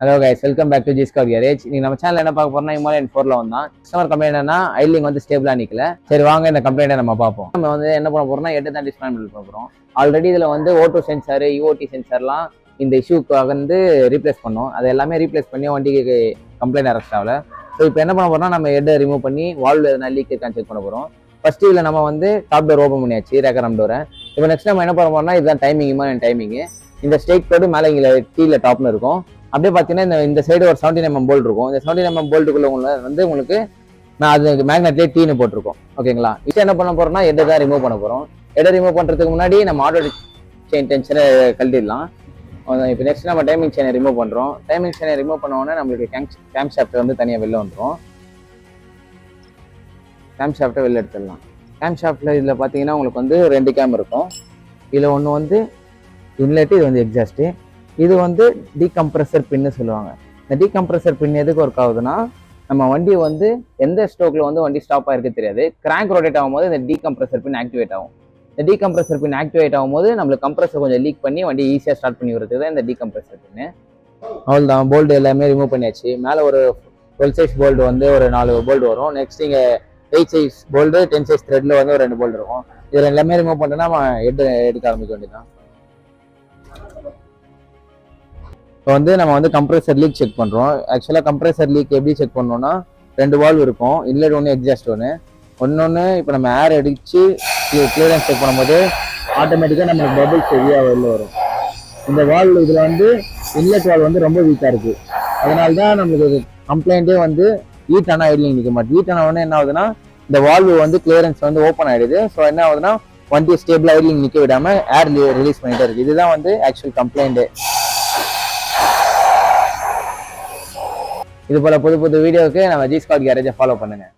Hello guys, welcome back to G scout garage. நீங்க நம்ம channel என்ன பார்க்க போறோம்னா Himalayan 4ல வந்தோம். கஸ்டமர் கம்ப்ளைண்ட் என்னன்னா ஐலிங் வந்து ஸ்டேபிளா நிக்கல. சரி வாங்க இந்த கம்ப்ளைண்ட்டை நம்ம பார்ப்போம். நம்ம வந்து என்ன பண்ண போறோம்னா ஹெட் தான் டிஸ்மேண்டில் பண்ண போறோம். ஆல்ரெடி இதுல வந்து O2 சென்சார், EOT சென்சார்லாம் இந்த இஷ்யூக்காக வந்து ரீப்ளேஸ் பண்ணோம். அது எல்லாமே ரீப்ளேஸ் பண்ணி வண்டிக்கு கம்ப்ளைண்ட் அரெஸ்ட் ஆகல. ஸோ இப்போ என்ன பண்ண போறோம்னா நம்ம ஹெட்டை ரிமூவ் பண்ணி வால்வ் எதனா லீக் இருக்கான்னு செக் பண்ண போறோம். ஃபர்ஸ்ட் இதுல நம்ம வந்து டாப் டோர் ஓப்பன் பண்ணியாச்சு, ரேக்கரம் டோரை. இப்போ நெக்ஸ்ட் நம்ம என்ன பண்ண போறோம்னா இதுதான் டைமிங், Himalayan டைமிங். இந்த ஸ்டேக் கோடு மேலே இங்கே டீல டாப்ல இருக்கும். அப்படியே பார்த்தீங்கன்னா இந்த சைடு ஒரு 17mm போல்ட் இருக்கும். இந்த 17mm போல்ட்டுக்குள்ள வந்து உங்களுக்கு நான் அது மேக்னெட்லேயே டீனு போட்டிருக்கோம். ஓகேங்களா? இப்போ என்ன பண்ண போறோம்னா ஹெட்டை தான் ரிமூவ் பண்ண போறோம். ஹெட்டை ரிமூவ் பண்றதுக்கு முன்னாடி நம்ம ஆட்டோ செயின் டென்ஷனை கழட்டிடலாம். இப்போ நெக்ஸ்ட் நம்ம டைமிங் செயினை ரிமூவ் பண்றோம். டைமிங் செயினை ரிமூவ் பண்ண உடனே நம்மளுக்கு கேம் ஷாஃப்ட் வந்து தனியாக வெளில வந்துடும். கேம் ஷாஃப்ட்டை வெளில எடுத்துடலாம். கேம் ஷாஃப்ட்ல இதில் பார்த்தீங்கன்னா உங்களுக்கு வந்து 2 கேம் இருக்கும். இதில் ஒன்று வந்து இன்லெட்டு, இது வந்து எக்ஸாஸ்ட்டு. இது வந்து டீகம்ப்ரஸர் பின்னு சொல்லுவாங்க. இந்த டீகம்ப்ரஸர் பின் எதுக்கு ஒர்க் ஆகுதுன்னா, நம்ம வண்டி வந்து எந்த ஸ்ட்ரோக்ல வந்து வண்டி ஸ்டாப் ஆயிருக்கு தெரியாது. கிராங்க் ரொட்டேட் ஆகும்போது இந்த டீகம்ப்ரஸர் பின் ஆக்டிவேட் ஆகும். இந்த டீகம்ப்ரஸர் பின் ஆக்டிவேட் ஆகும்போது நம்மளுக்கு கம்ப்ரஸர் கொஞ்சம் லீக் பண்ணி வண்டி ஈஸியாக ஸ்டார்ட் பண்ணி விடுறது தான் இந்த டீகம்ப்ரஸர் பின்னு. அவ்வளோதான், போல்டு எல்லாமே ரிமூவ் பண்ணியாச்சு. மேலே ஒரு 12 சைஸ் போல்டு வந்து ஒரு 4 போல்டு வரும். நெக்ஸ்ட் இங்கே 8 சைஸ் போல்டு, 10 சைஸ் த்ரெட்ல வந்து ஒரு 2 போல்டு இருக்கும். இதில் எல்லாமே ரிமூவ் பண்ணிட்டோம்னா நம்ம எடுக்க ஆரம்பிக்க வேண்டியதான். இப்போ வந்து நம்ம வந்து கம்ப்ரஸர் லீக் செக் பண்ணுறோம். ஆக்சுவலாக கம்ப்ரஸர் லீக் எப்படி செக் பண்ணோம்னா 2 வால்வ் இருக்கும். இன்லெட் ஒன்று, எக்ஸாஸ்ட் ஒன்று. இப்போ நம்ம ஏர் அடித்து கிளியரன்ஸ் செக் பண்ணும்போது ஆட்டோமேட்டிக்காக நம்மளுக்கு பபிள்ஸ் ஹெவியாக வெளில வரும். இந்த வால்வ் இதில் வந்து இன்லெட் வால்வ் வந்து ரொம்ப வீக்காக இருக்குது. அதனால தான் நம்மளுக்கு கம்ப்ளைண்ட்டே வந்து ஹீட் ஆனால் ஐட்லிங் நிற்க மாட்டேன். ஹீட் ஆன உடனே என்ன ஆகுதுன்னா இந்த வால்வ் வந்து கிளியரன்ஸ் வந்து ஓப்பன் ஆகிடுது. ஸோ என்ன ஆகுதுன்னா வண்டி ஸ்டேபிள் ஐட்லிங் நிற்க விடாமல் ஏர் ரிலீஸ் பண்ணிகிட்டே இருக்குது. இதுதான் வந்து ஆக்சுவல் கம்ப்ளைண்ட்டு. இது போல புது வீடியோவுக்கு நம்ம ஜி ஸ்கவுட் கேரேஜை ஃபாலோ பண்ணுங்க.